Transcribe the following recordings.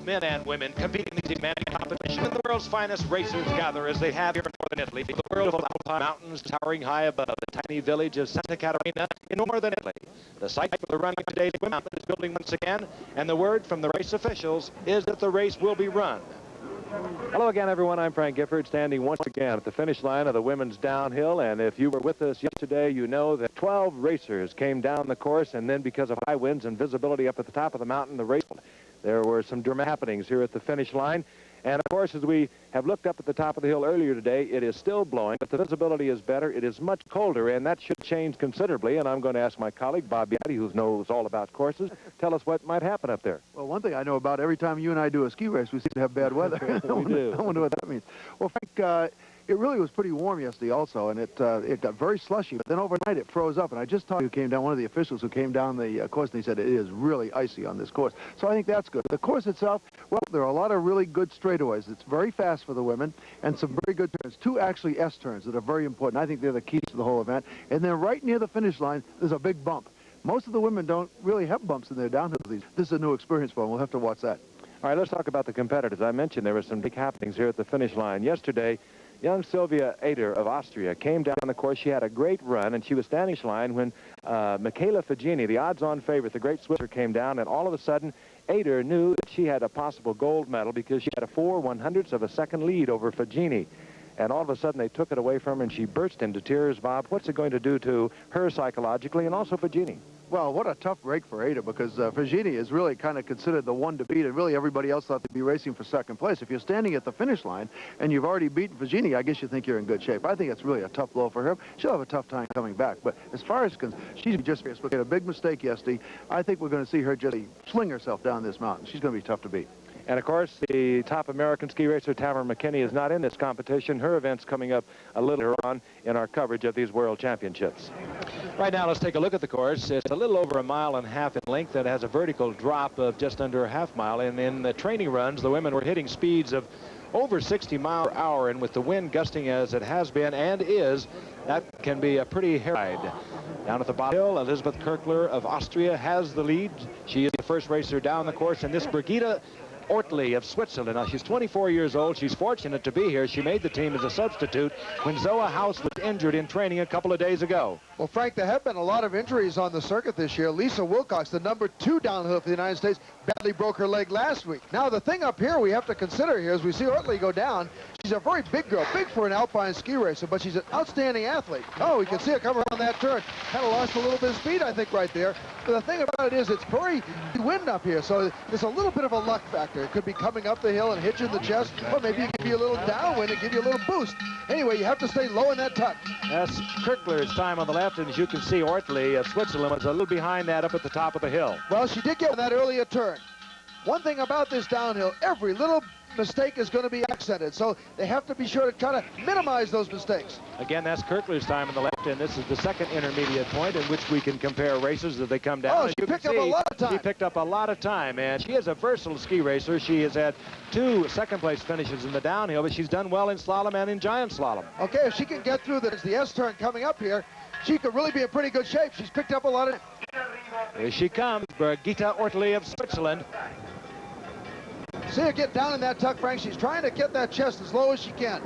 men and women competing in the demanding competition. The world's finest racers gather as they have here in northern Italy. The world of Alpine mountains towering high above the tiny village of Santa Katherina in northern Italy. The site for the running today mountain is building once again, and the word from the race officials is that the race will be run. Hello again, everyone. I'm Frank Gifford, standing once again at the finish line of the women's downhill. And if you were with us yesterday, you know that 12 racers came down the course, and then because of high winds and visibility up at the top of the mountain, the race, there were some dramatic happenings here at the finish line. And of course, as we have looked up at the top of the hill earlier today, it is still blowing, but the visibility is better. It is much colder, and that should change considerably. And I'm going to ask my colleague, Bob Beattie, who knows all about courses, tell us what might happen up there. Well, one thing I know about, every time you and I do a ski race, we seem to have bad weather. We do. I wonder what that means. Well, Frank, it really was pretty warm yesterday also, and it got very slushy, but then overnight it froze up. And I just talked to came down, one of the officials who came down the course, and he said it is really icy on this course. So I think that's good. The course itself, well, there are a lot of really good straightaways. It's very fast for the women, and some very good turns. Two actually S turns that are very important. I think they're the keys to the whole event. And then right near the finish line, there's a big bump. Most of the women don't really have bumps in their downhill. This is a new experience for them. We'll have to watch that. All right, let's talk about the competitors. I mentioned there were some big happenings here at the finish line. Yesterday, young Sylvia Ehrat of Austria came down the course. She had a great run, and she was standing line when Michaela Fagini, the odds-on favorite, the great Switzer, came down, and all of a sudden, Ehrat knew that she had a possible gold medal because she had a 4/100ths of a second lead over Fagini. And all of a sudden, they took it away from her, and she burst into tears. Bob, what's it going to do to her psychologically and also Fagini? Well, what a tough break for Ehrat, because Figini is really kind of considered the one to beat, and really everybody else thought they'd be racing for second place. If you're standing at the finish line and you've already beaten Figini, I guess you think you're in good shape. I think it's really a tough blow for her. She'll have a tough time coming back. But as far as she's just made a big mistake yesterday. I think we're going to see her just sling herself down this mountain. She's going to be tough to beat. And, of course, the top American ski racer, Tamara McKinney, is not in this competition. Her event's coming up a little later on in our coverage of these World Championships. Right now, let's take a look at the course. It's a little over 1.5 miles in length. It has a vertical drop of just under a half mile. And in the training runs, the women were hitting speeds of over 60 miles per hour. And with the wind gusting as it has been and is, that can be a pretty hairy ride. Down at the bottom hill, Elizabeth Kirchler of Austria has the lead. She is the first racer down the course. And this Brigita Ortley of Switzerland. Now, she's 24 years old. She's fortunate to be here. She made the team as a substitute when Zoa House was injured in training a couple of days ago. Well, Frank, there have been a lot of injuries on the circuit this year. Lisa Wilcox, the #2 downhill for the United States, badly broke her leg last week. Now, the thing up here we have to consider here is we see Ortley go down. She's a very big girl, big for an Alpine ski racer, but she's an outstanding athlete. Oh, we can see her come around that turn. Kind of lost a little bit of speed, I think, right there. But the thing about it is it's very wind up here, so there's a little bit of a luck factor. It could be coming up the hill and hit you in the chest, or maybe it could be a little downwind and give you a little boost. Anyway, you have to stay low in that tuck. That's Kirchler's time on the left, and as you can see, Ortley of Switzerland was a little behind that up at the top of the hill. Well, she did get that earlier turn. One thing about this downhill, every little mistake is going to be accented, so they have to be sure to try to minimize those mistakes. Again, that's Kirchler's time on the left, and this is the second intermediate point in which we can compare racers as they come down. Oh, she picked up a lot of time. She picked up a lot of time, and she is a versatile ski racer. She has had 2 second-place finishes in the downhill, but she's done well in slalom and in giant slalom. Okay, if she can get through the S turn coming up here, she could really be in pretty good shape. She's picked up a lot of... Here she comes, Brigita Ortley of Switzerland. See her get down in that tuck, Frank. She's trying to get that chest as low as she can.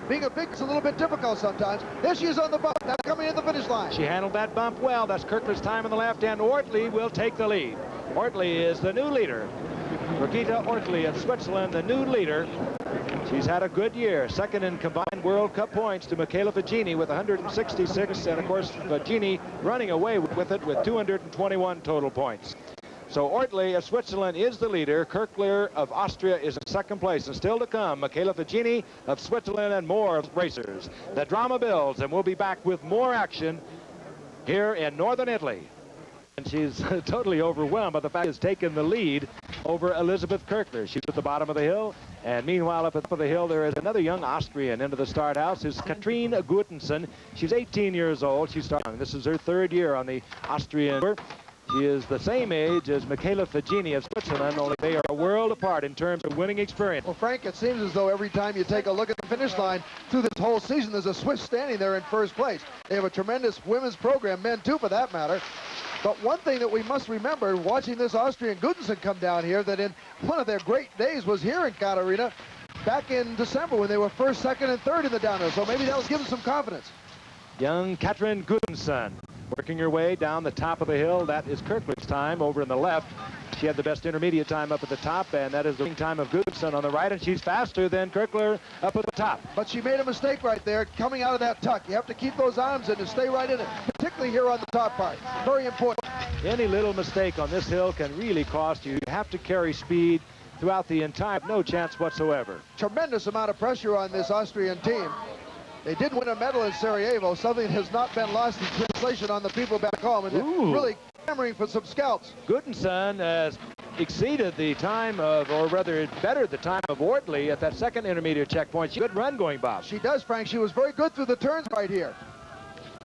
Being a big, it's a little bit difficult sometimes. There she is on the bump, now coming in the finish line. She handled that bump well. That's Kirchler's time on the left, and Ortley will take the lead. Ortley is the new leader. Brigita Ortley of Switzerland, the new leader. She's had a good year. Second in combined World Cup points to Michaela Fagini with 166, and of course Fagini running away with it with 221 total points. So Ortley of Switzerland is the leader. Kirchler of Austria is in second place. And still to come, Michaela Fagini of Switzerland and more racers. The drama builds, and we'll be back with more action here in northern Italy. And she's totally overwhelmed by the fact she's taken the lead over Elizabeth Kirchler. She's at the bottom of the hill. And meanwhile, up at the top of the hill, there is another young Austrian into the start house. Is Katherina Gutensohn. She's 18 years old. She's starting. This is her 3rd year on the Austrian tour. She is the same age as Michaela Fagini of Switzerland, only they are a world apart in terms of winning experience. Well, Frank, it seems as though every time you take a look at the finish line through this whole season, there's a Swiss standing there in first place. They have a tremendous women's program, men too, for that matter. But one thing that we must remember, watching this Austrian Gutensohn come down here, that in one of their great days was here in Katherina back in December when they were first, second, and third in the downhill. So maybe that'll give them some confidence. Young Katherina Gutensohn working her way down the top of the hill. That is Kirkler's time over in the left. She had the best intermediate time up at the top, and that is the time of Gutensohn on the right, and she's faster than Kirkler up at the top. But she made a mistake right there coming out of that tuck. You have to keep those arms in and stay right in it, particularly here on the top part. Very important. Any little mistake on this hill can really cost you. You have to carry speed throughout the entire, no chance whatsoever. Tremendous amount of pressure on this Austrian team. They did win a medal in Sarajevo, something that has not been lost in translation on the people back home, and they're really clamoring for some scalps. Gutensohn has exceeded the time of, or rather bettered the time of Ortley at that second intermediate checkpoint. Good run going, Bob. She does, Frank. She was very good through the turns right here.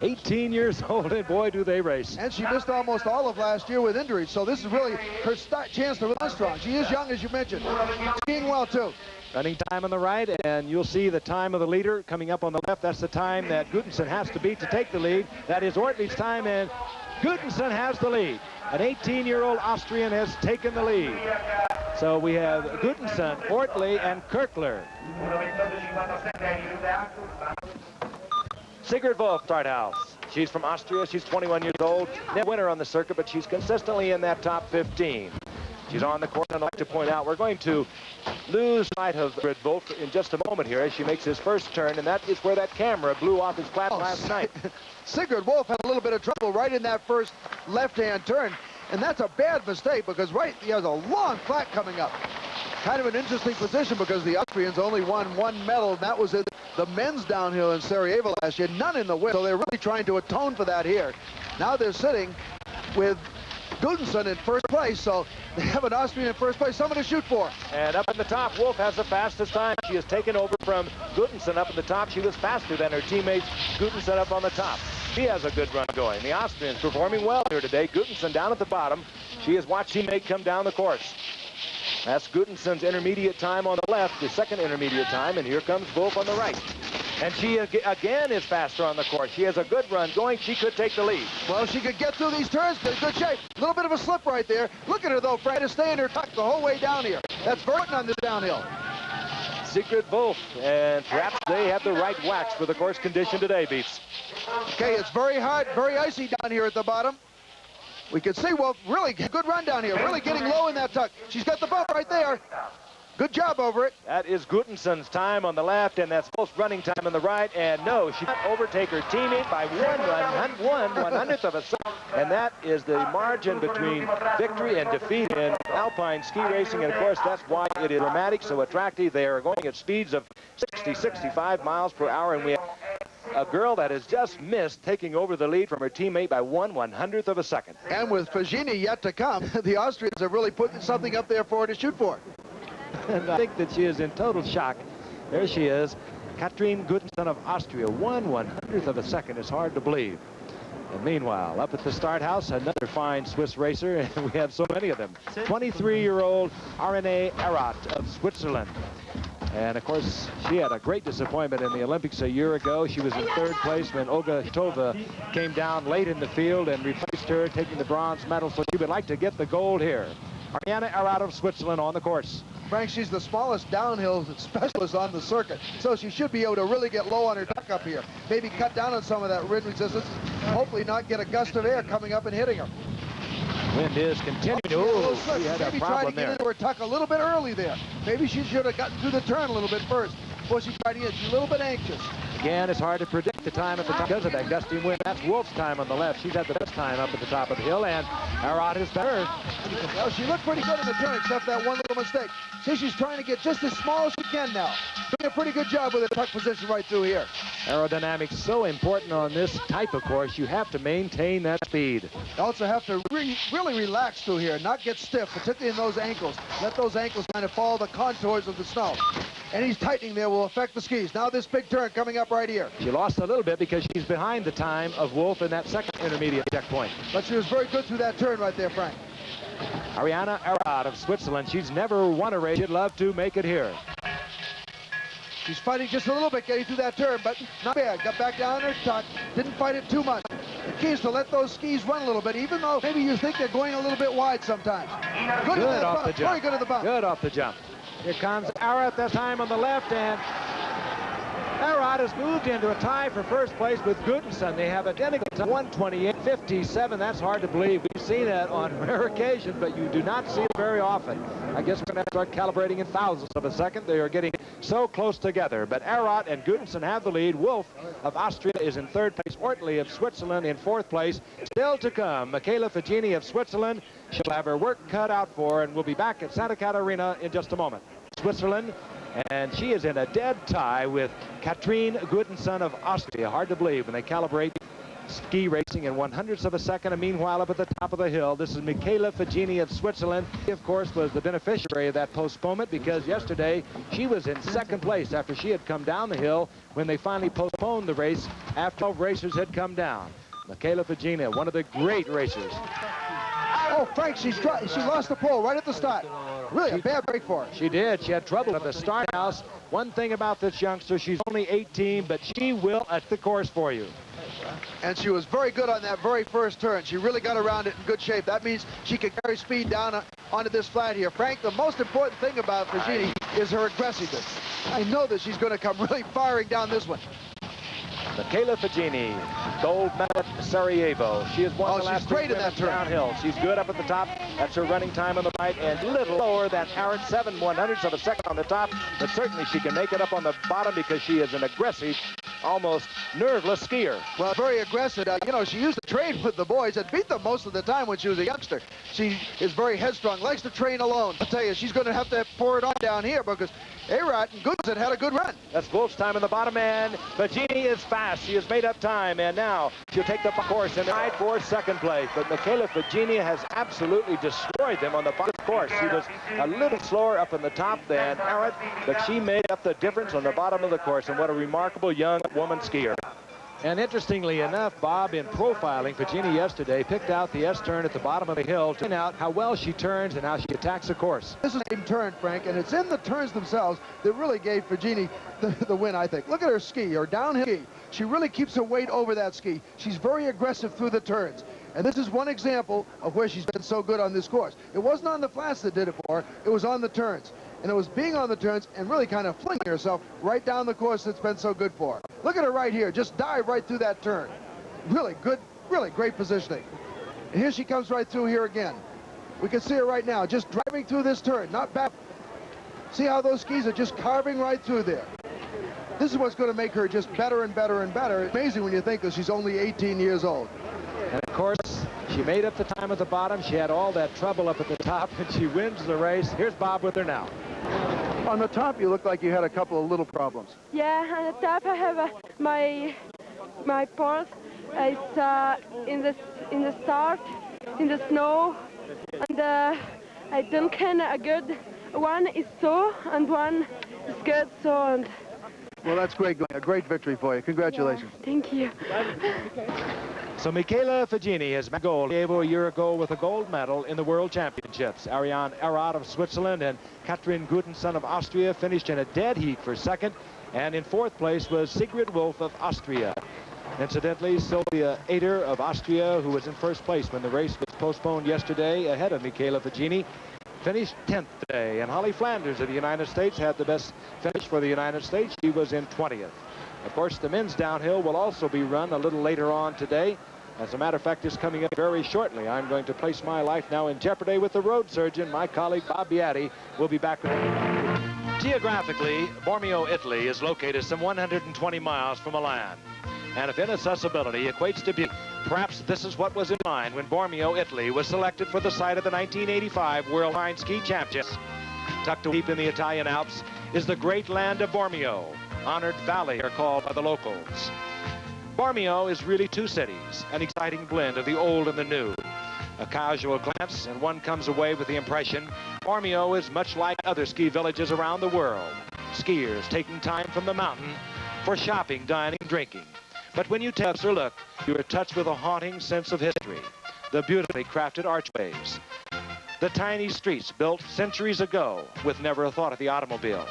18 years old, and boy, do they race. And she missed almost all of last year with injuries, so this is really her chance to run strong. She is young, as you mentioned. Skiing well, too. Running time on the right, and you'll see the time of the leader coming up on the left. That's the time that Gutensohn has to beat to take the lead. That is Ortley's time, and Gutensohn has the lead. An 18-year-old Austrian has taken the lead. So we have Gutensohn, Ortley, and Kirkler. Sigrid Wolf, start house. She's from Austria. She's 21 years old. Never winner on the circuit, but she's consistently in that top 15. She's on the course, and I'd like to point out we're going to lose sight of Sigrid Wolf in just a moment here as she makes his first turn, and that is where that camera blew off his flat last night. Sigrid Wolf had a little bit of trouble right in that first left-hand turn, and that's a bad mistake because he has a long flat coming up. Kind of an interesting position because the Austrians only won one medal, and that was in the men's downhill in Sarajevo last year, none in the women. So they're really trying to atone for that here. Now they're sitting with Gutensohn in first place, so they have an Austrian in first place, someone to shoot for. And up at the top, Wolf has the fastest time. She has taken over from Gutensohn up at the top. She was faster than her teammates, Gutensohn up on the top. She has a good run going. The Austrians performing well here today. Gutensohn down at the bottom. She has watched teammate come down the course. That's Gutensohn's intermediate time on the left, the second intermediate time, and here comes Wolf on the right. And she again is faster on the course. She has a good run going. She could take the lead. Well, she could get through these turns. They're in good shape. A little bit of a slip right there. Look at her, though, Fred, to stay in her tuck the whole way down here. That's very on this downhill. Sigrid Wolf, and perhaps they have the right wax for the course condition today, Beats. Okay, it's very hard, very icy down here at the bottom. We can see Wolf really good run down here, really getting low in that tuck. She's got the bump right there. Good job over it. That is Gutensohn's time on the left, and that's Wolf's running time on the right. And no, she did overtake her teammate by 1/100th of a second. And that is the margin between victory and defeat in Alpine ski racing. And of course, that's why it is dramatic, so attractive. They are going at speeds of 60, 65 miles per hour. And we have a girl that has just missed taking over the lead from her teammate by 1/100th of a second. And with Figini yet to come, the Austrians have really put something up there for her to shoot for. And I think that she is in total shock. There she is, Katherina Gutensohn of Austria. 1/100th of a second is hard to believe. And meanwhile, up at the start house, another fine Swiss racer, and we have so many of them. 23-year-old Ariane Ehrat of Switzerland. And of course, she had a great disappointment in the Olympics a year ago. She was in third place when Olga Tova came down late in the field and replaced her, taking the bronze medal. So she would like to get the gold here. Ariane Ehrat of Switzerland on the course. Frank, she's the smallest downhill specialist on the circuit, so she should be able to really get low on her tuck up here. Maybe cut down on some of that wind resistance. Hopefully not get a gust of air coming up and hitting her. Wind is continuing. Oh, she had a maybe try to problem get there. into her tuck a little bit early there. Maybe she should have gotten through the turn a little bit first before she tried to get. She's a little bit anxious. Again, it's hard to predict the time at the top because of that gusty wind. That's Wolf's time on the left. She's had the best time up at the top of the hill, and Ehrat is better. Well, she looked pretty good in the turn, except that one little mistake. See, she's trying to get just as small as she can now. Doing a pretty good job with the tuck position right through here. Aerodynamics so important on this type of course. You have to maintain that speed. You also have to really relax through here, not get stiff, particularly in those ankles. Let those ankles kind of follow the contours of the snow. Any tightening there will affect the skis. Now this big turn coming up right here. She lost a little bit because she's behind the time of Wolf in that second intermediate checkpoint. But she was very good through that turn right there, Frank. Ariane Ehrat of Switzerland. She's never won a race. She'd love to make it here. She's fighting just a little bit getting through that turn, but not bad. Got back down her tuck. Didn't fight it too much. The key is to let those skis run a little bit, even though maybe you think they're going a little bit wide sometimes. Good at that off bump. the jump. Very good at the bump. Good off the jump. Here comes Ehrat this time on the left, and Ehrat has moved into a tie for first place with Gutensohn. They have identical time, 1:28.57. That's hard to believe. We've seen that on rare occasions, but you do not see it very often. I guess we're going to start calibrating in thousandths of a second. They are getting so close together. But Ehrat and Gutensohn have the lead. Wolf of Austria is in third place. Ortley of Switzerland in fourth place. Still to come, Michaela Fagini of Switzerland. She'll have her work cut out for her, and we'll be back at Santa Katharina in just a moment. Switzerland, and she is in a dead tie with Katherina Gutensohn of Austria. Hard to believe when they calibrate ski racing in 100ths of a second. And meanwhile, up at the top of the hill, this is Michaela Fagini of Switzerland. She, of course, was the beneficiary of that postponement because yesterday she was in second place after she had come down the hill when they finally postponed the race after 12 racers had come down. Michaela Fagini, one of the great racers. Oh, Frank, she lost the pole right at the start. Really a bad break for her. She did. She had trouble at the start house. One thing about this youngster, she's only 18, but she will at the course for you. And she was very good on that very first turn. She really got around it in good shape. That means she can carry speed down onto this flat here. Frank, the most important thing about Fagini is her aggressiveness. I know that she's going to come really firing down this one. Michaela Fagini, gold medal at Sarajevo. She has won the last great in that turn. Downhill. She's good up at the top. That's her running time on the right, and a little lower than Ariane, 7/100ths of a second on the top. But certainly she can make it up on the bottom because she is an aggressive, almost nerveless skier. Well, very aggressive. You know, she used to train with the boys and beat them most of the time when she was a youngster. She is very headstrong, likes to train alone. I'll tell you, she's going to have to pour it on down here because Ehrat and Gutensohn had a good run. That's Wolf's time in the bottom, and Fagini is fast. She has made up time, and now she'll take the course and ride for second place. But Michaela Fagini has absolutely destroyed them on the bottom course. She was a little slower up in the top than Ehrat, but she made up the difference on the bottom of the course, and what a remarkable young woman skier. And interestingly enough, Bob, in profiling Fagini yesterday, picked out the S-turn at the bottom of the hill to find out how well she turns and how she attacks the course. This is a turn, Frank, and it's in the turns themselves that really gave Fagini the win, I think. Look at her ski, her downhill ski. She really keeps her weight over that ski. She's very aggressive through the turns. And this is one example of where she's been so good on this course. It wasn't on the flats that did it for her. It was on the turns. And it was being on the turns and really kind of flinging herself right down the course that's been so good for her. Look at her right here. Just dive right through that turn. Really good, really great positioning. And here she comes right through here again. We can see her right now, just driving through this turn, not back. See how those skis are just carving right through there. This is what's going to make her just better and better and better. It's amazing when you think that she's only 18 years old. And of course, she made up the time at the bottom. She had all that trouble up at the top, and she wins the race. Here's Bob with her now. On the top, you look like you had a couple of little problems. Yeah, on the top I have my pulse. It's in the start, in the snow, and I don't can a good one is so and one is good so and. Well, that's great. A great victory for you. Congratulations. Yeah, thank you. So Michaela Fagini has made gold a year ago with a gold medal in the World Championships. Ariane Ehrat of Switzerland and Katherina Gutensohn of Austria finished in a dead heat for second. And in fourth place was Sigrid Wolf of Austria. Incidentally, Sylvia Ader of Austria, who was in first place when the race was postponed yesterday ahead of Michaela Fagini, finished 10th today. And Holly Flanders of the United States had the best finish for the United States. She was in 20th. Of course, the men's downhill will also be run a little later on today. As a matter of fact, it's coming up very shortly. I'm going to place my life now in jeopardy with the road surgeon. My colleague, Bob Beattie, will be back with me. Geographically, Bormio, Italy is located some 120 miles from Milan. And if inaccessibility equates to beauty, perhaps this is what was in mind when Bormio, Italy was selected for the site of the 1985 World Alpine Ski Championships. Tucked deep in the Italian Alps is the great land of Bormio. Honored Valley are called by the locals. Bormio is really two cities, an exciting blend of the old and the new. A casual glance and one comes away with the impression Bormio is much like other ski villages around the world. Skiers taking time from the mountain for shopping, dining, drinking. But when you take a closer look, you are touched with a haunting sense of history. The beautifully crafted archways. The tiny streets built centuries ago with never a thought of the automobile.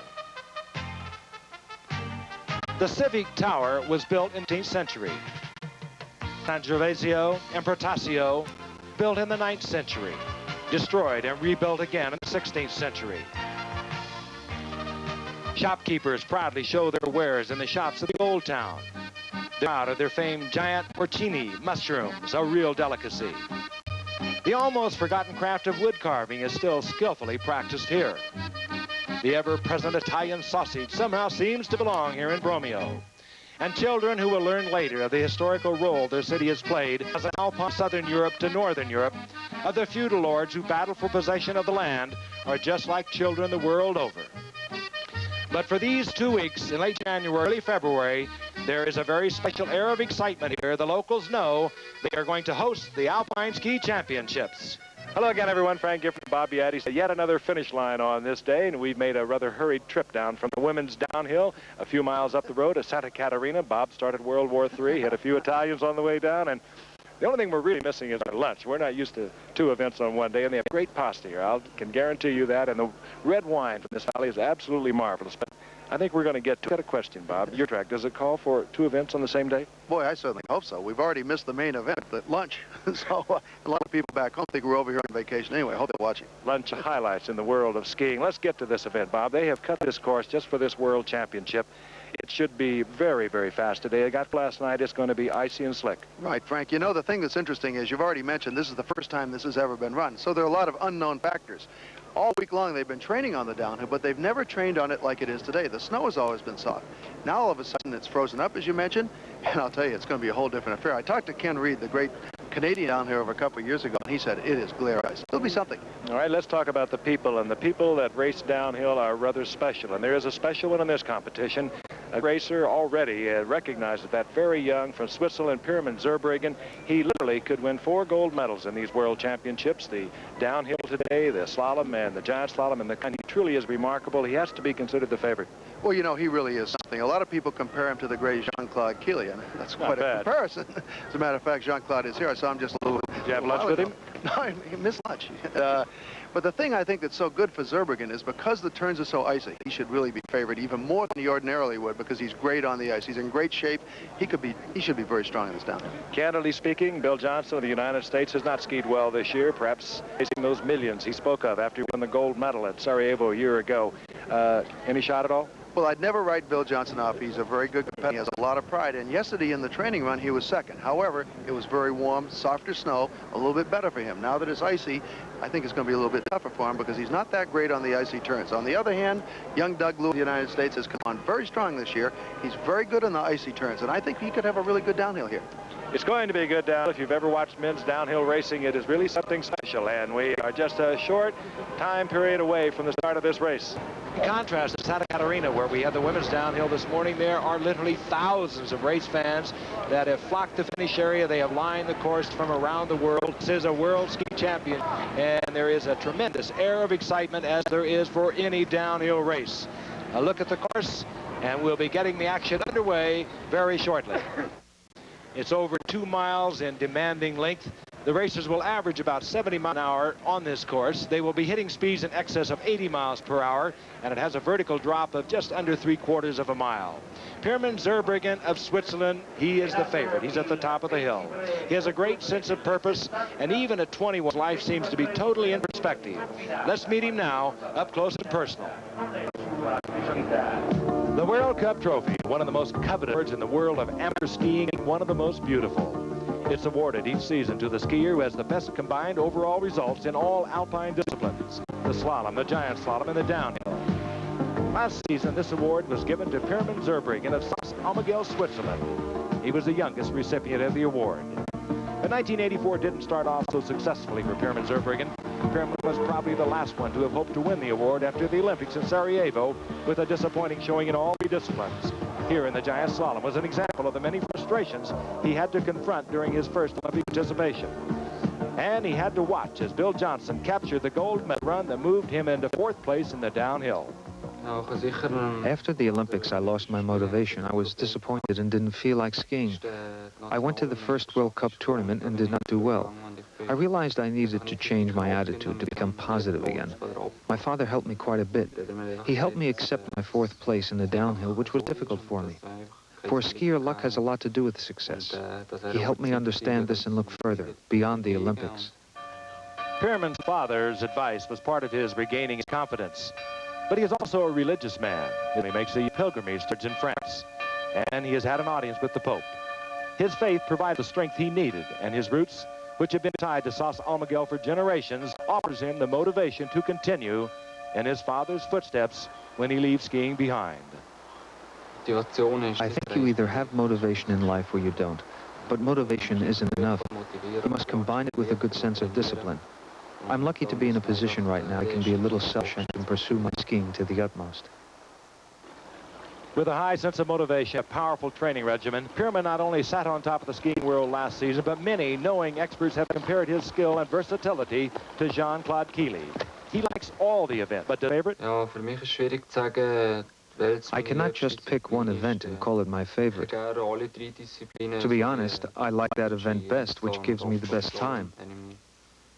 The Civic Tower was built in the 18th century. San Gervasio and Protasio, built in the 9th century, destroyed and rebuilt again in the 16th century. Shopkeepers proudly show their wares in the shops of the old town. They're out of their famed giant porcini mushrooms, a real delicacy. The almost forgotten craft of wood carving is still skillfully practiced here. The ever-present Italian sausage somehow seems to belong here in Bormio. And children who will learn later of the historical role their city has played as an Alpine southern Europe to northern Europe, of the feudal lords who battled for possession of the land, are just like children the world over. But for these 2 weeks, in late January, early February, there is a very special air of excitement here. The locals know they are going to host the Alpine Ski Championships. Hello again, everyone. Frank Gifford and Bob Beattie. Yet another finish line on this day, and we've made a rather hurried trip down from the women's downhill a few miles up the road to Santa Katherina. Bob started World War III, had a few Italians on the way down, and the only thing we're really missing is our lunch. We're not used to 2 events on one day, and they have great pasta here. I can guarantee you that, and the red wine from this valley is absolutely marvelous. But I think we're going to get to that. A question, Bob. Your track, does it call for 2 events on the same day? Boy, I certainly hope so. We've already missed the main event, the lunch. So a lot of people back home think we're over here on vacation anyway. I hope they're watching. Lunch highlights in the world of skiing. Let's get to this event, Bob. They have cut this course just for this World Championship. It should be very, very fast today. I got last night. It's going to be icy and slick. Right, Frank. You know, the thing that's interesting is you've already mentioned this is the first time this has ever been run. So there are a lot of unknown factors. All week long, they've been training on the downhill, but they've never trained on it like it is today. The snow has always been soft. Now, all of a sudden, it's frozen up, as you mentioned, and I'll tell you, it's going to be a whole different affair. I talked to Ken Reed, the great Canadian downhiller, over a couple of years ago, and he said it is glare ice. It'll be something. All right, let's talk about the people, and the people that race downhill are rather special, and there is a special one in this competition. A racer already recognizes that very young from Switzerland, Pirmin, Zurbriggen. He literally could win 4 gold medals in these World Championships, the downhill today, the slalom, and the giant slalom, and the kind. He truly is remarkable. He has to be considered the favorite. Well, you know, he really is something. A lot of people compare him to the great Jean-Claude Killian. That's quite a comparison. As a matter of fact, Jean-Claude is here. I saw him just a little. Did you have lunch with him? No, he missed lunch. But the thing I think that's so good for Zurbriggen is because the turns are so icy, he should really be favored even more than he ordinarily would because he's great on the ice. He's in great shape. He should be very strong in this downhill. Candidly speaking, Bill Johnson of the United States has not skied well this year, perhaps facing those millions he spoke of after he won the gold medal at Sarajevo a year ago. Any shot at all? Well, I'd never write Bill Johnson off. He's a very good competitor. He has a lot of pride. And yesterday in the training run, he was second. However, it was very warm, softer snow, a little bit better for him. Now that it's icy, I think it's going to be a little bit tougher for him because he's not that great on the icy turns. On the other hand, young Doug Lewis of the United States has come on very strong this year. He's very good on the icy turns, and I think he could have a really good downhill here. It's going to be good downhill. If you've ever watched men's downhill racing, it is really something special, and we are just a short time period away from the start of this race. In contrast to Santa Katharina, where we had the women's downhill this morning, there are literally thousands of race fans that have flocked the finish area. They have lined the course from around the world. This is a world ski champion, and there is a tremendous air of excitement as there is for any downhill race. A look at the course, and we'll be getting the action underway very shortly. It's over 2 miles in demanding length. The racers will average about 70 miles an hour on this course. They will be hitting speeds in excess of 80 miles per hour, and it has a vertical drop of just under 3/4 of a mile. Pirmin Zurbriggen of Switzerland, he is the favorite. He's at the top of the hill. He has a great sense of purpose, and even at 21, life seems to be totally in perspective. Let's meet him now, up close and personal. The World Cup trophy, one of the most coveted awards in the world of amateur skiing, and one of the most beautiful. It's awarded each season to the skier who has the best combined overall results in all Alpine disciplines, the slalom, the giant slalom, and the downhill. Last season, this award was given to Pirmin Zurbriggen of Aumegel, Switzerland. He was the youngest recipient of the award. But 1984 didn't start off so successfully for Pirmin Zurbriggen. Pirmin was probably the last one to have hoped to win the award after the Olympics in Sarajevo with a disappointing showing in all 3 disciplines. Here in the giant slalom was an example of the many frustrations he had to confront during his first Olympic participation. And he had to watch as Bill Johnson captured the gold medal run that moved him into 4th place in the downhill. After the Olympics, I lost my motivation. I was disappointed and didn't feel like skiing. I went to the first World Cup tournament and did not do well. I realized I needed to change my attitude to become positive again. My father helped me quite a bit. He helped me accept my 4th place in the downhill, which was difficult for me. For a skier, luck has a lot to do with success. He helped me understand this and look further, beyond the Olympics. Pirmin's father's advice was part of his regaining his confidence. But he is also a religious man. He makes a pilgrimage in France, and he has had an audience with the Pope. His faith provides the strength he needed, and his roots, which have been tied to Sos Almagell for generations, offers him the motivation to continue in his father's footsteps when he leaves skiing behind. I think you either have motivation in life or you don't. But motivation isn't enough. You must combine it with a good sense of discipline. I'm lucky to be in a position right now I can be a little selfish and can pursue my skiing to the utmost. With a high sense of motivation, a powerful training regimen, Pirmin not only sat on top of the skiing world last season, but many knowing experts have compared his skill and versatility to Jean-Claude Killy. He likes all the events, but the favorite? I cannot just pick one event and call it my favorite. To be honest, I like that event best, which gives me the best time.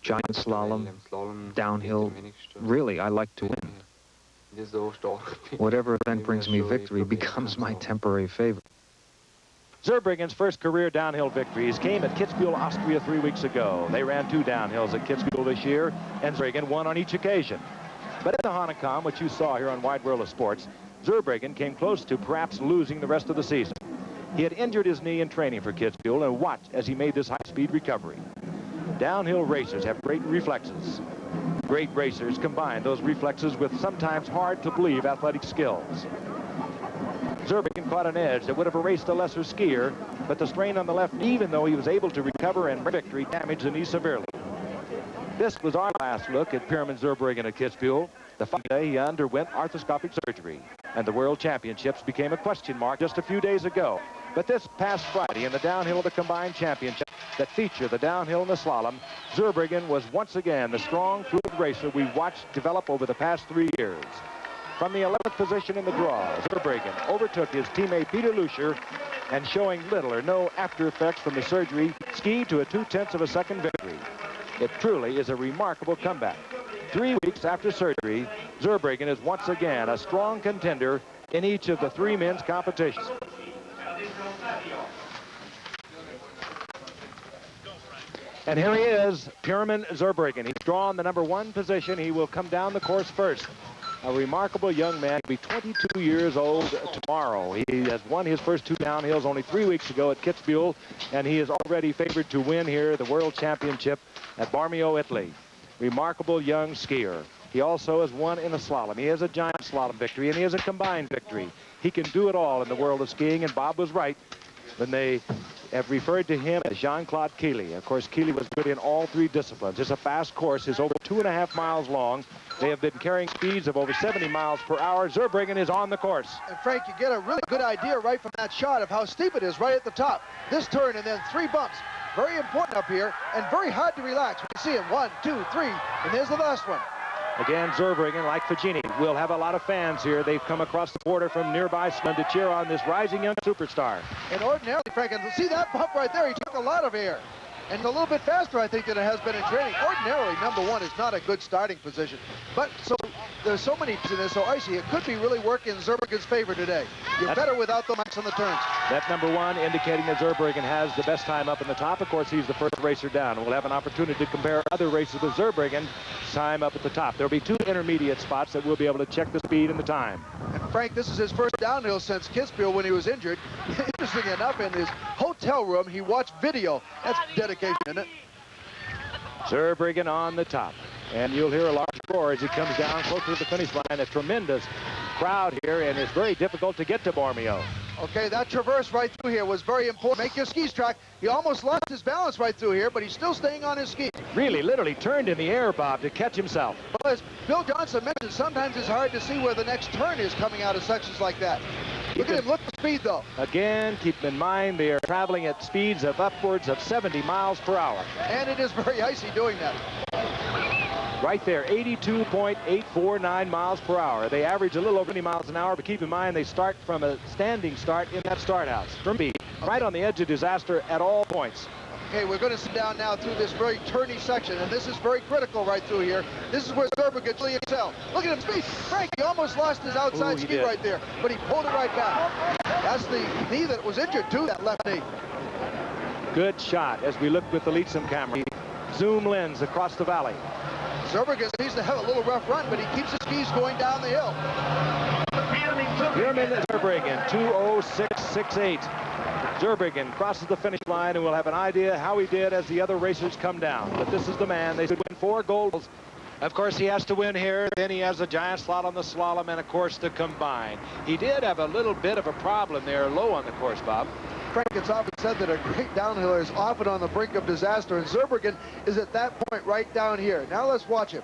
Giant slalom, downhill, really, I like to win. Whatever event brings me victory becomes my temporary favorite. Zurbriggen's first career downhill victories came at Kitzbühel, Austria 3 weeks ago. They ran 2 downhills at Kitzbühel this year, and Zurbriggen won on each occasion. But in the Hahnenkamm, which you saw here on Wide World of Sports, Zurbriggen came close to perhaps losing the rest of the season. He had injured his knee in training for Kitzbühel, and watched as he made this high-speed recovery. Downhill racers have great reflexes. Great racers combine those reflexes with sometimes hard-to-believe athletic skills. Zurbriggen caught an edge that would have erased a lesser skier, but the strain on the left knee, even though he was able to recover and victory, damaged the knee severely. This was our last look at Pirmin Zurbriggen at Kitzbühel. The following day, he underwent arthroscopic surgery, and the World Championships became a question mark just a few days ago. But this past Friday, in the downhill of the combined championship that feature the downhill and the slalom, Zurbriggen was once again the strong, fluid racer we watched develop over the past 3 years. From the 11th position in the draw, Zurbriggen overtook his teammate Peter Lucier, and showing little or no after effects from the surgery, skied to a 0.2 of a second victory. It truly is a remarkable comeback. 3 weeks after surgery, Zurbriggen is once again a strong contender in each of the 3 men's competitions. And here he is, Pirmin Zurbriggen. He's drawn the #1 position. He will come down the course first. A remarkable young man. He'll be 22 years old tomorrow. He has won his first 2 downhills only 3 weeks ago at Kitzbühel, and he is already favored to win here the World Championship at Bormio, Italy. Remarkable young skier. He also has won in a slalom. He has a giant slalom victory, and he has a combined victory. He can do it all in the world of skiing, and Bob was right when they have referred to him as Jean-Claude Killy. Of course, Killy was good in all 3 disciplines. It's a fast course. It's over 2.5 miles long. They have been carrying speeds of over 70 miles per hour. Zurbriggen is on the course. And Frank, you get a really good idea right from that shot of how steep it is right at the top. This turn and then 3 bumps. Very important up here and very hard to relax. We see it 1, 2, 3, and there's the last one. Again, Zurbriggen, like Figini, will have a lot of fans here. They've come across the border from nearby Sweden to cheer on this rising young superstar. And ordinarily, Frank, and see that bump right there, he took a lot of air. And a little bit faster, I think, than it has been in training. Ordinarily, #1 is not a good starting position. But so there's so many in this, so icy, it could be really working in Zurbriggen's favor today. You're better without the marks on the turns. That #1 indicating that Zurbriggen has the best time up in the top. Of course, he's the first racer down. We'll have an opportunity to compare other races with Zurbriggen's time up at the top. There'll be 2 intermediate spots that we'll be able to check the speed and the time. And Frank, this is his first downhill since Kitzbühel when he was injured. Interesting enough, in his hotel room, he watched video. That's dedication, isn't it? Zurbriggen on the top. And you'll hear a large roar as he comes down closer to the finish line. A tremendous crowd here, and it's very difficult to get to Bormio. Okay, that traverse right through here was very important. Make your skis track. He almost lost his balance right through here, but he's still staying on his skis. Really, literally turned in the air, Bob, to catch himself. Well, as Bill Johnson mentioned, sometimes it's hard to see where the next turn is coming out of sections like that. Look at him, look at the speed, though. Again, keep in mind they are traveling at speeds of upwards of 70 miles per hour. And it is very icy doing that. Right there, 82.849 miles per hour. They average a little over 20 miles an hour, but keep in mind they start from a standing start in that start house. From speed, right on the edge of disaster at all points. Okay, we're going to sit down now through this very turny section, and this is very critical right through here. This is where Zurbriggen really excel. Look at him speed. Frank, he almost lost his outside ski right there, but he pulled it right back. That's the knee that was injured too, that left knee. Good shot as we look with the Leadsom camera. Zoom lens across the valley. Zurbriggen needs to have a little rough run, but he keeps his skis going down the hill. Pirmin Zurbriggen, 2:06.68. Zurbriggen crosses the finish line, and we'll have an idea how he did as the other racers come down. But this is the man. They should win 4 golds. Of course, he has to win here. Then he has a giant slot on the slalom and, of course, the combine. He did have a little bit of a problem there low on the course, Bob. Frank, it's often said that a great downhiller is often on the brink of disaster, and Zurbriggen is at that point right down here. Now let's watch him.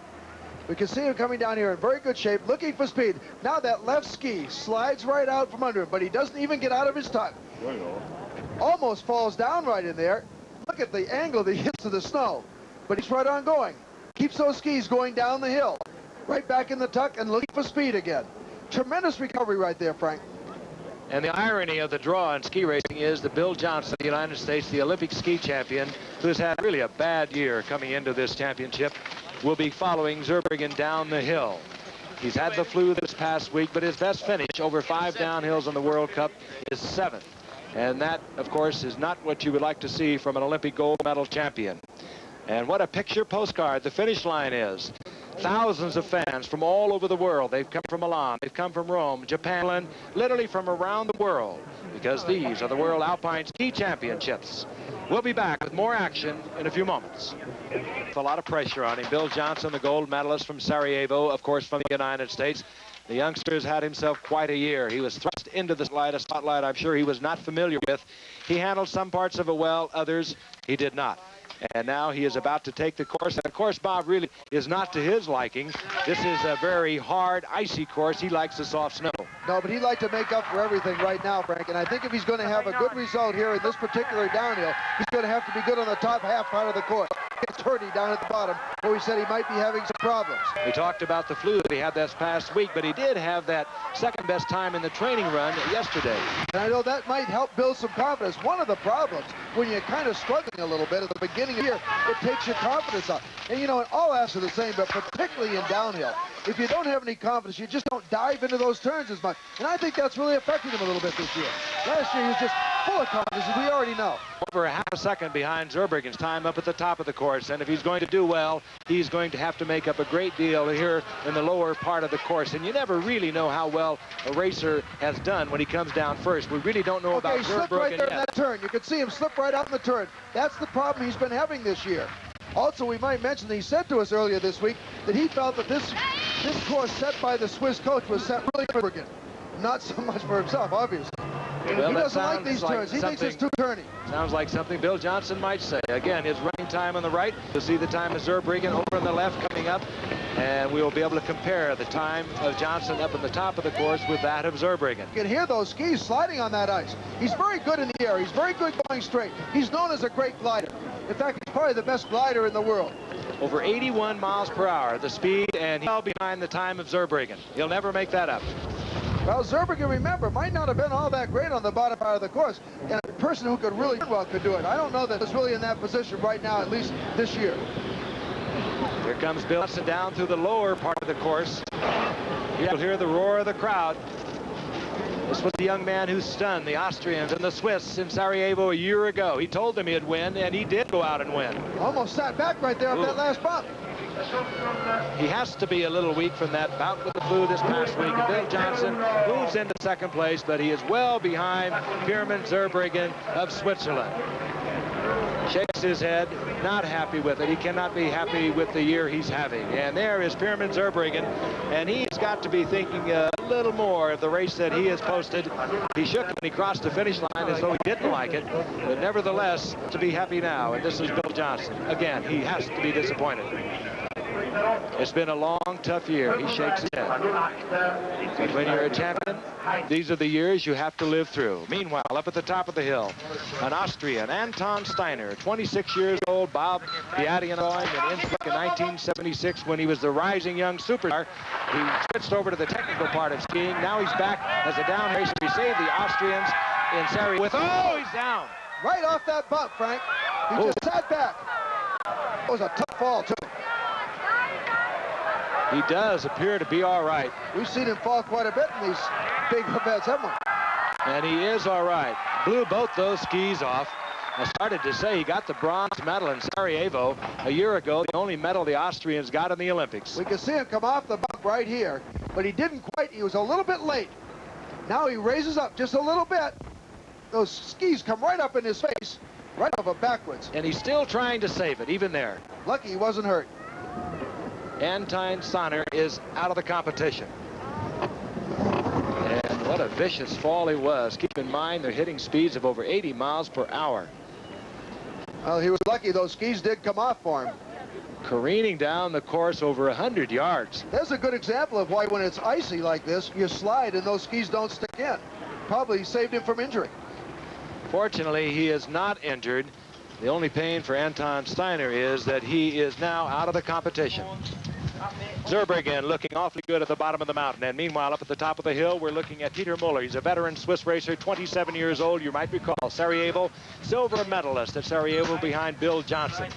We can see him coming down here in very good shape, looking for speed. Now that left ski slides right out from under him, but he doesn't even get out of his tuck. Almost falls down right in there. Look at the angle that he hits to the snow. But he's right on going. Keeps those skis going down the hill. Right back in the tuck and looking for speed again. Tremendous recovery right there, Frank. And the irony of the draw in ski racing is that Bill Johnson, the United States, the Olympic ski champion, who's had really a bad year coming into this championship, will be following Zurbriggen down the hill. He's had the flu this past week, but his best finish over 5 downhills in the World Cup is 7th. And that, of course, is not what you would like to see from an Olympic gold medal champion. And what a picture postcard the finish line is. Thousands of fans from all over the world. They've come from Milan, they've come from Rome, Japan, literally from around the world, because these are the World Alpine Ski Championships. We'll be back with more action in a few moments. With a lot of pressure on him. Bill Johnson, the gold medalist from Sarajevo, of course, from the United States. The youngster has had himself quite a year. He was thrust into the spotlight I'm sure he was not familiar with. He handled some parts of it well, others he did not. And now he is about to take the course. And of course, Bob really is not to his liking. This is a very hard, icy course. He likes the soft snow. No, but he'd like to make up for everything right now, Frank. And I think if he's going to have a good result here in this particular downhill, he's going to have to be good on the top half part of the course. It's Hurdy down at the bottom, where we said he might be having some problems. We talked about the flu that he had this past week, but he did have that second best time in the training run yesterday. And I know that might help build some confidence. One of the problems when you're kind of struggling a little bit at the beginning of the year, it takes your confidence up. And you know, in all aspects are the same, but particularly in downhill, if you don't have any confidence, you just don't dive into those turns as much. And I think that's really affecting him a little bit this year. Last year he was just full of confidence, as we already know. Over a half a second behind Zurbriggen's time up at the top of the course. And if he's going to do well, he's going to have to make up a great deal here in the lower part of the course. And you never really know how well a racer has done when he comes down first. We really don't know about he slipped right Zurbriggen there yet. in that turn. You could see him slip right out in the turn. That's the problem he's been having this year. Also, we might mention that he said to us earlier this week that he felt that this course set by the Swiss coach was set really for Zurbriggen. Not so much for himself, obviously. Well, he doesn't like these turns. He thinks it's too turny. Sounds like something Bill Johnson might say. Again, his running time on the right. You'll see the time of Zurbriggen over on the left coming up. And we will be able to compare the time of Johnson up in the top of the course with that of Zurbriggen. You can hear those skis sliding on that ice. He's very good in the air. He's very good going straight. He's known as a great glider. In fact, he's probably the best glider in the world. Over 81 miles per hour, the speed, and he's well behind the time of Zurbriggen. He'll never make that up. Well, Zurbriggen, remember, might not have been all that great on the bottom part of the course. And a person who could really well could do it. I don't know that he's really in that position right now, at least this year. Here comes Bill Johnson down through the lower part of the course. You'll hear the roar of the crowd. This was the young man who stunned the Austrians and the Swiss in Sarajevo a year ago. He told them he'd win, and he did go out and win. Almost sat back right there on that last bump. He has to be a little weak from that bout with the flu this past week. And Bill Johnson moves into second place, but he is well behind Pirmin Zurbriggen of Switzerland. Shakes his head, not happy with it. He cannot be happy with the year he's having. And there is Pirmin Zurbriggen, and he's got to be thinking a little more of the race that he has posted. He shook when he crossed the finish line as though he didn't like it, but nevertheless, to be happy now. And this is Bill Johnson. Again, he has to be disappointed. It's been a long, tough year. He shakes his head. But when you're a champion, these are the years you have to live through. Meanwhile, up at the top of the hill, an Austrian, Anton Steiner, 26 years old, Bob Beattie and I in Innsbruck in 1976 when he was the rising young superstar. He switched over to the technical part of skiing. Now he's back as a down racer. He saved the Austrians in Sarajevo with, oh, he's down. Right off that bump, Frank. He just sat back. It was a tough fall, too. He does appear to be all right. We've seen him fall quite a bit in these big events, haven't we? And he is all right. Blew both those skis off. I started to say he got the bronze medal in Sarajevo a year ago, the only medal the Austrians got in the Olympics. We can see him come off the bump right here, but he didn't quite. He was a little bit late. Now he raises up just a little bit. Those skis come right up in his face, right over backwards. And he's still trying to save it, even there. Lucky he wasn't hurt. Anton Steiner is out of the competition. And what a vicious fall he was. Keep in mind, they're hitting speeds of over 80 miles per hour. Well, he was lucky. Those skis did come off for him. Careening down the course over 100 yards. There's a good example of why when it's icy like this, you slide and those skis don't stick in. Probably saved him from injury. Fortunately, he is not injured. The only pain for Anton Steiner is that he is now out of the competition. Zurbriggen looking awfully good at the bottom of the mountain. And meanwhile, up at the top of the hill, we're looking at Peter Müller. He's a veteran Swiss racer, 27 years old. You might recall Sarajevo, silver medalist at Sarajevo behind Bill Johnson.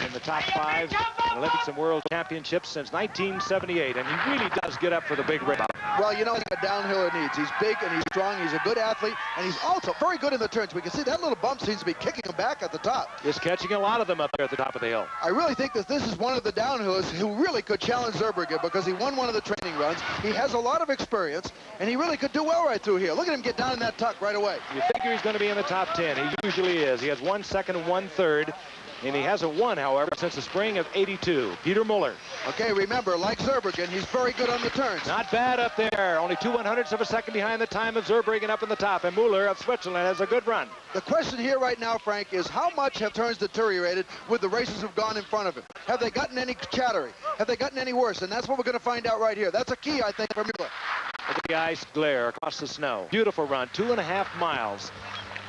In the top 5 in Olympics and World Championships since 1978. And he really does get up for the big rip. Well, you know what a downhiller needs. He's big and he's strong. He's a good athlete. And he's also very good in the turns. We can see that little bump seems to be kicking him back at the top. Just catching a lot of them up there at the top of the hill. I really think that this is one of the downhillers who really could challenge Zurbriggen because he won one of the training runs. He has a lot of experience, and he really could do well right through here. Look at him get down in that tuck right away. You figure he's going to be in the top 10. He usually is. He has 1 second and 1 third. And he hasn't won, however, since the spring of '82. Peter Müller. Okay, remember, like Zurbriggen, he's very good on the turns. Not bad up there. Only 2/100ths of a second behind the time of Zurbriggen up in the top. And Müller of Switzerland has a good run. The question here right now, Frank, is how much have turns deteriorated with the racers who've gone in front of him? Have they gotten any chattery? Have they gotten any worse? And that's what we're going to find out right here. That's a key, I think, for Müller. Look at the ice glare across the snow. Beautiful run, 2.5 miles.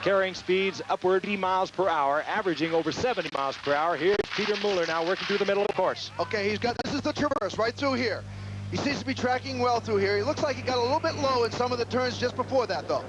Carrying speeds upward 80 miles per hour, averaging over 70 miles per hour. Here's Peter Müller now working through the middle of the course. Okay, this is the traverse right through here. He seems to be tracking well through here. He looks like he got a little bit low in some of the turns just before that, though.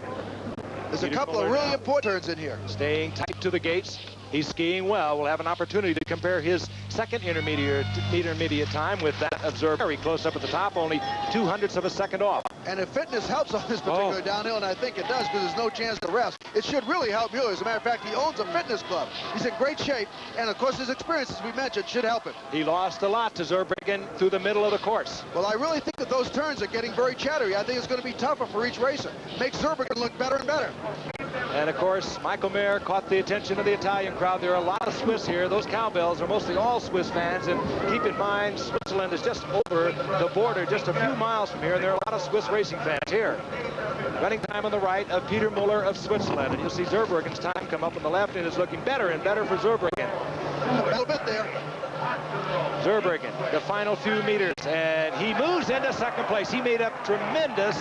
There's a couple of really important turns in here. Staying tight to the gates. He's skiing well. We'll have an opportunity to compare his second intermediate time with that of Zurbriggen. Very close up at the top, only 2/100ths of a second off. And if fitness helps on this particular downhill, and I think it does because there's no chance to rest, it should really help Müller. As a matter of fact, he owns a fitness club. He's in great shape, and of course his experience, as we mentioned, should help him. He lost a lot to Zurbriggen through the middle of the course. Well, I really think that those turns are getting very chattery. I think it's going to be tougher for each racer. Makes Zurbriggen look better and better. And of course, Michael Müller caught the attention of the Italian crowd. There are a lot of Swiss here. Those cowbells are mostly all Swiss fans. And keep in mind, Switzerland is just over the border, just a few miles from here. And there are a lot of Swiss racing fans here. Running time on the right of Peter Müller of Switzerland. And you'll see Zurbriggen's time come up on the left, and it's looking better and better for Zurbriggen. A little bit there. Zurbriggen, the final few meters, and he moves into second place. He made up tremendous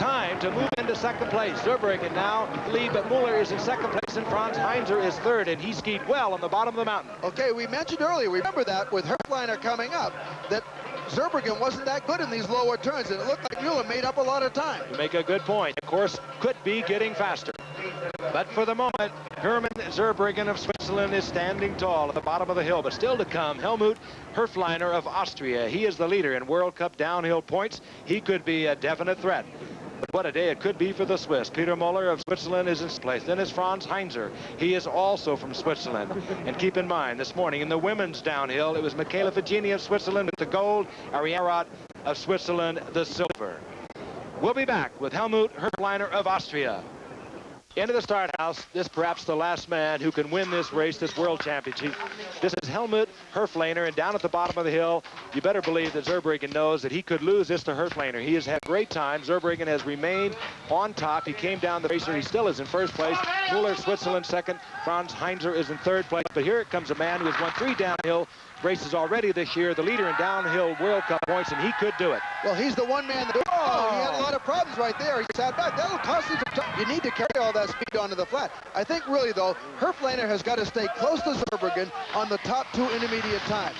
time to move into second place. Zurbriggen now lead, but Müller is in second place, and Franz Heinzer is third, and he skied well on the bottom of the mountain. Okay, we mentioned earlier, remember that with Herfliner coming up, that Zurbriggen wasn't that good in these lower turns, and it looked like Müller made up a lot of time. You make a good point. Of course, could be getting faster. But for the moment, Pirmin Zurbriggen of Switzerland is standing tall at the bottom of the hill. But still to come, Helmut Herfliner of Austria. He is the leader in World Cup downhill points. He could be a definite threat. But what a day it could be for the Swiss. Peter Müller of Switzerland is in place. Then is Franz Heinzer. He is also from Switzerland. And keep in mind, this morning in the women's downhill, it was Michaela Fagini of Switzerland with the gold, Ariane of Switzerland the silver. We'll be back with Helmut Herfliner of Austria. Into the start house, this perhaps the last man who can win this race, this world championship. This is Helmut Herfliner, and down at the bottom of the hill, you better believe that Zurbriggen knows that he could lose this to Herfliner. He has had great time. Zurbriggen has remained on top. He came down the racer. He still is in first place. Müller, Switzerland, second. Franz Heinzer is in third place. But here comes a man who has won 3 downhill races already this year, the leader in downhill World Cup points, and he could do it. Well, he's the one man that... Oh, he had a lot of problems right there. He sat back. That'll cost him some time. You need to carry all that speed onto the flat. I think really, though, Herfliner has got to stay close to Zurbriggen on the top 2 intermediate times.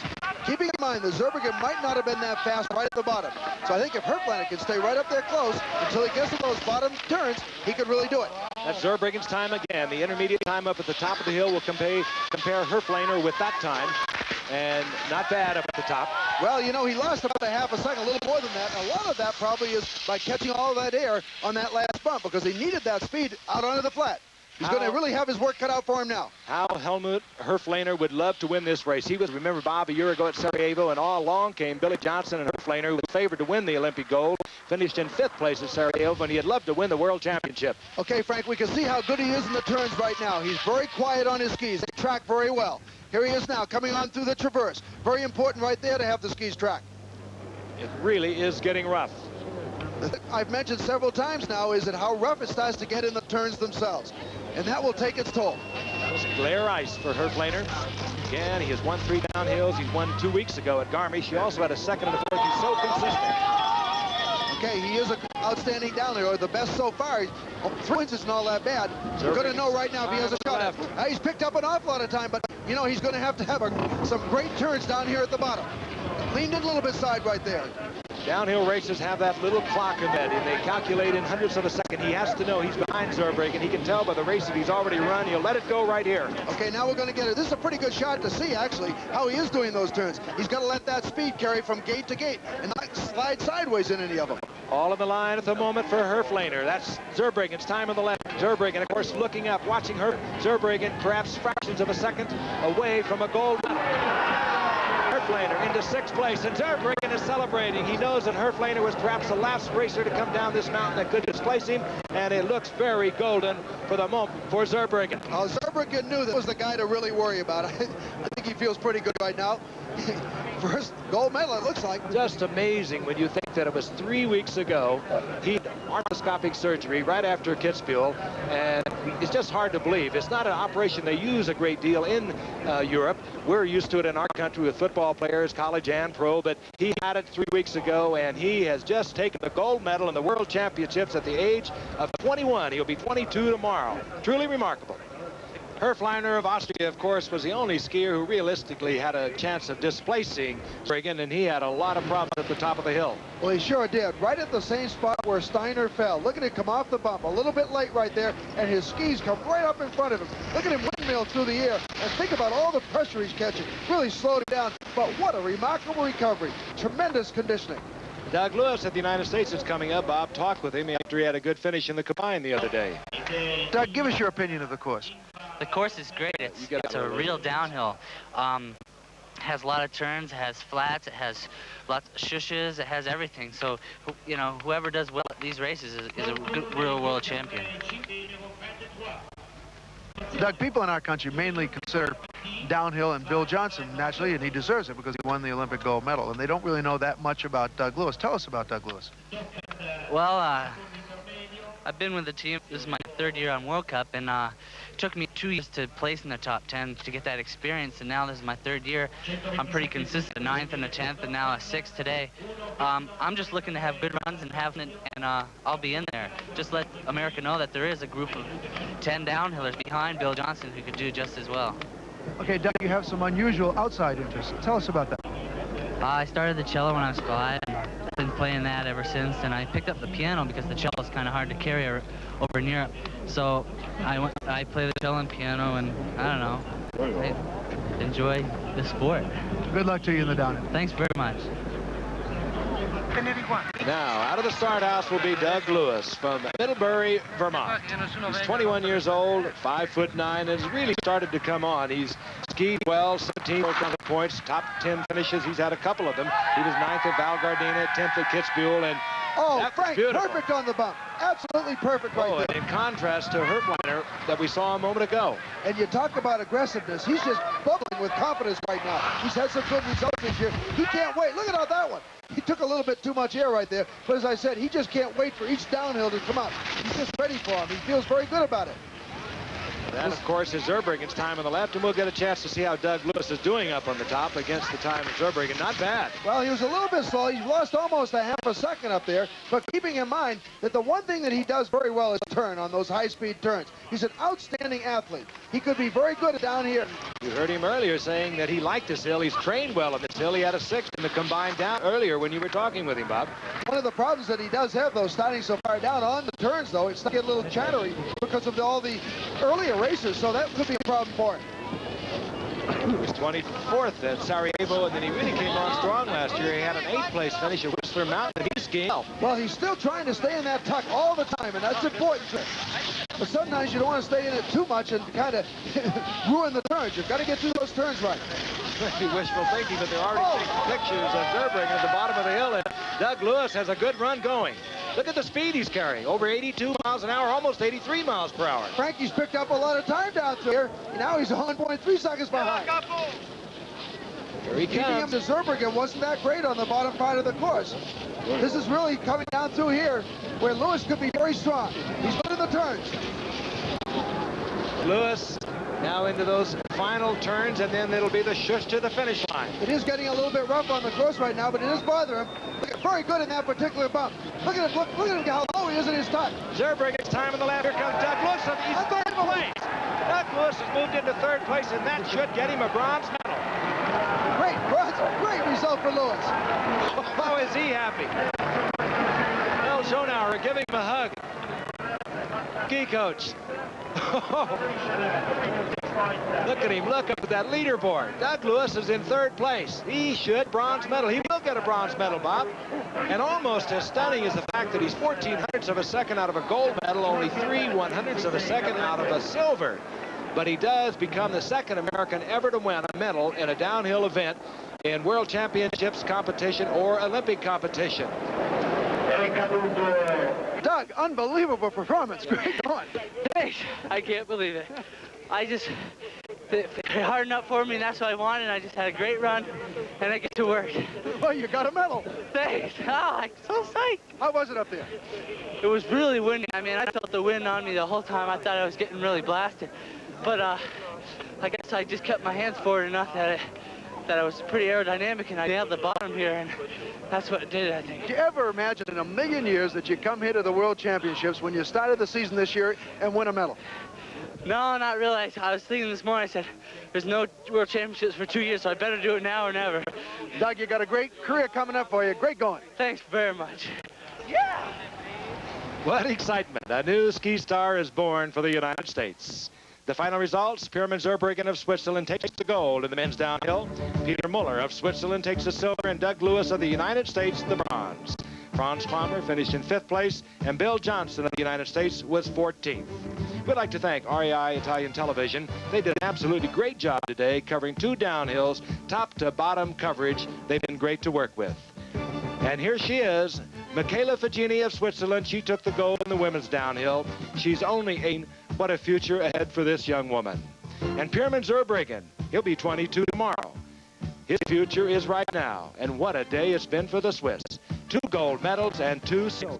keeping in mind that Zurbriggen might not have been that fast right at the bottom. So I think if Herflaner can stay right up there close until he gets to those bottom turns, he could really do it. That's Zurbriggen's time again. The intermediate time up at the top of the hill will compare Herflaner with that time. And not bad up at the top. Well, you know, he lost about a half a second, a little more than that. A lot of that probably is by catching all of that air on that last bump, because he needed that speed out onto the flat. He's going to really have his work cut out for him now. How Helmut Herflaner would love to win this race. He was, remember, Bob, a year ago at Sarajevo, and all along came Billy Johnson and Herflaner, who was favored to win the Olympic gold, finished in 5th place at Sarajevo, and he had loved to win the World Championship. Okay, Frank, we can see how good he is in the turns right now. He's very quiet on his skis. They track very well. Here he is now, coming on through the traverse. Very important right there to have the skis track. It really is getting rough. I've mentioned several times now is that how rough it starts to get in the turns themselves. And that will take its toll. It's glare ice for Herflaner. Again, he has won 3 downhills. He's won 2 weeks ago at Garmisch. He also had a 2nd and a 4th. He's so consistent. Okay, he is an outstanding downhill, the best so far. 3 inches isn't all that bad. We're going to know right now if he has a shot. He's picked up an awful lot of time, but, you know, he's going to have some great turns down here at the bottom. Leaned in a little bit side right there. Downhill races have that little clock in that, and they calculate in hundredths of a second. He has to know he's behind Zurbriggen. He can tell by the races he's already run. He'll let it go right here. Okay, now we're going to get it. This is a pretty good shot to see, actually, how he is doing those turns. He's got to let that speed carry from gate to gate and not slide sideways in any of them. All in the line at the moment for Herflaner. That's Zurbriggen's time on the left. Zurbriggen, of course, looking up, watching Zurbriggen, perhaps fractions of a second away from a gold medal. Herflaner into 6th place, and Zurbriggen is celebrating. He knows that Herflaner was perhaps the last racer to come down this mountain that could displace him, and it looks very golden for the moment for Zurbriggen. Zurbriggen knew that was the guy to really worry about. I think he feels pretty good right now. First gold medal, it looks like. Just amazing when you think that it was 3 weeks ago. He had arthroscopic surgery right after Kitzbühel, and it's just hard to believe. It's not an operation they use a great deal in Europe. We're used to it in our country with football players, college and pro, but he had it 3 weeks ago, and he has just taken the gold medal in the World Championships at the age of 21. He'll be 22 tomorrow. Truly remarkable. Herflaner of Austria, of course, was the only skier who realistically had a chance of displacing Zurbriggen, and he had a lot of problems at the top of the hill. Well, he sure did. Right at the same spot where Steiner fell. Look at him come off the bump a little bit late right there, and his skis come right up in front of him. Look at him windmill through the air, and think about all the pressure he's catching. Really slowed him down, but what a remarkable recovery. Tremendous conditioning. Doug Lewis at the United States is coming up. Bob talked with him after he had a good finish in the combine the other day. Doug, give us your opinion of the course. The course is great. It's a real downhill. Has a lot of turns, it has flats, it has lots of shushes, it has everything. So, you know, whoever does well at these races is a good, real world champion. Doug, people in our country mainly consider downhill and Bill Johnson naturally, and he deserves it because he won the Olympic gold medal, and they don't really know that much about Doug Lewis. Tell us about Doug Lewis. Well, I've been with the team. This is my 3rd year on World Cup, and it took me 2 years to place in the top 10 to get that experience, and now this is my 3rd year. I'm pretty consistent, a 9th and a 10th, and now a 6th today. I'm just looking to have good runs and having it, and I'll be in there. Just let America know that there is a group of 10 downhillers behind Bill Johnson who could do just as well. Okay, Doug, you have some unusual outside interests. Tell us about that. I started the cello when I was 5, and I've been playing that ever since, and I picked up the piano because the cello is kind of hard to carry over in Europe. So I play the cello and piano, and I don't know, I enjoy the sport. Good luck to you in the downhill. Thanks very much. Now, out of the start house will be Doug Lewis from Middlebury, Vermont. He's 21 years old, 5'9", and has really started to come on. He's skied well, 17 points, top 10 finishes. He's had a couple of them. He was 9th at Val Gardena, 10th at Kitzbühel, and oh, Frank, perfect on the bump. Absolutely perfect right there. In contrast to Herflaner that we saw a moment ago. And you talk about aggressiveness. He's just bubbling with confidence right now. He's had some good results this year. He can't wait. Look at that one. He took a little bit too much air right there. But as I said, he just can't wait for each downhill to come up. He's just ready for him. He feels very good about it. That, of course, is Zurbriggen's time on the left, and we'll get a chance to see how Doug Lewis is doing up on the top against the time of Zurbriggen. Not bad. Well, he was a little bit slow. He lost almost a half a second up there, but keeping in mind that the one thing that he does very well is turn on those high-speed turns. He's an outstanding athlete. He could be very good down here. You heard him earlier saying that he liked this hill. He's trained well on this hill. He had a 6th in the combined down earlier when you were talking with him, Bob. One of the problems that he does have, though, starting so far down on the turns, though, it's getting a little chattery because of all the earlier races, so that could be a problem for him. He was 24th at Sarajevo, and then he really came on strong last year. He had an 8th place finish at Whistler Mountain, and he's skiing well. Well, he's still trying to stay in that tuck all the time, and that's important. But sometimes you don't want to stay in it too much and kind of ruin the turns. You've got to get through those turns right. Maybe wishful thinking, but they're already taking pictures of Zurbriggen at the bottom of the hill, and Doug Lewis has a good run going. Look at the speed he's carrying, over 82 miles an hour, almost 83 miles per hour. Frankie's picked up a lot of time down through here, and now he's 1.3 seconds behind. Here he Keeping him comes. to Zurbriggen wasn't that great on the bottom part of the course. This is really coming down through here where Lewis could be very strong. He's good in the turns. Lewis now into those final turns, and then it'll be the shush to the finish line. It is getting a little bit rough on the course right now, but it is bothering him. Very good in that particular bump. Look at him, look at him how low he is in his tuck. Zurbriggen's time on the left. Here comes Doug Lewis. He's third place. Doug Lewis has moved into 3rd place, and that should get him a bronze medal. Great result for Lewis. How is he happy? Mel Schonauer giving him a hug. Ski coach. Look at him. Look up at that leaderboard. Doug Lewis is in 3rd place. He should bronze medal. He will get a bronze medal, Bob. And almost as stunning is the fact that he's 14/100ths of a second out of a gold medal, only 3/100ths of a second out of a silver. But he does become the 2nd American ever to win a medal in a downhill event in World Championships competition or Olympic competition. Doug, unbelievable performance. Great going. Thanks. I can't believe it. They hardened up for me, and that's what I wanted, and I just had a great run, and I get to work. Well, you got a medal. Thanks. Oh, I'm so psyched. How was it up there? It was really windy. I mean, I felt the wind on me the whole time. I thought I was getting really blasted. But I guess I just kept my hands forward enough that I was pretty aerodynamic, and I nailed the bottom here, and that's what it did, I think. Did you ever imagine in a million years that you'd come here to the World Championships when you started the season this year and win a medal? No, not really. I was thinking this morning, I said, there's no World Championships for 2 years, so I better do it now or never. Doug, you got a great career coming up for you. Great going. Thanks very much. Yeah! What excitement. A new ski star is born for the United States. The final results, Pirmin Zurbriggen of Switzerland takes the gold in the men's downhill. Peter Mueller of Switzerland takes the silver, and Doug Lewis of the United States the bronze. Franz Palmer finished in 5th place, and Bill Johnson of the United States was 14th. We'd like to thank REI Italian Television. They did an absolutely great job today covering 2 downhills, top to bottom coverage. They've been great to work with. And here she is, Michaela Fagini of Switzerland. She took the gold in the women's downhill. She's only what a future ahead for this young woman. And Pirmin Zurbriggen, he'll be 22 tomorrow. His future is right now, and what a day it's been for the Swiss. 2 gold medals and 2 silver.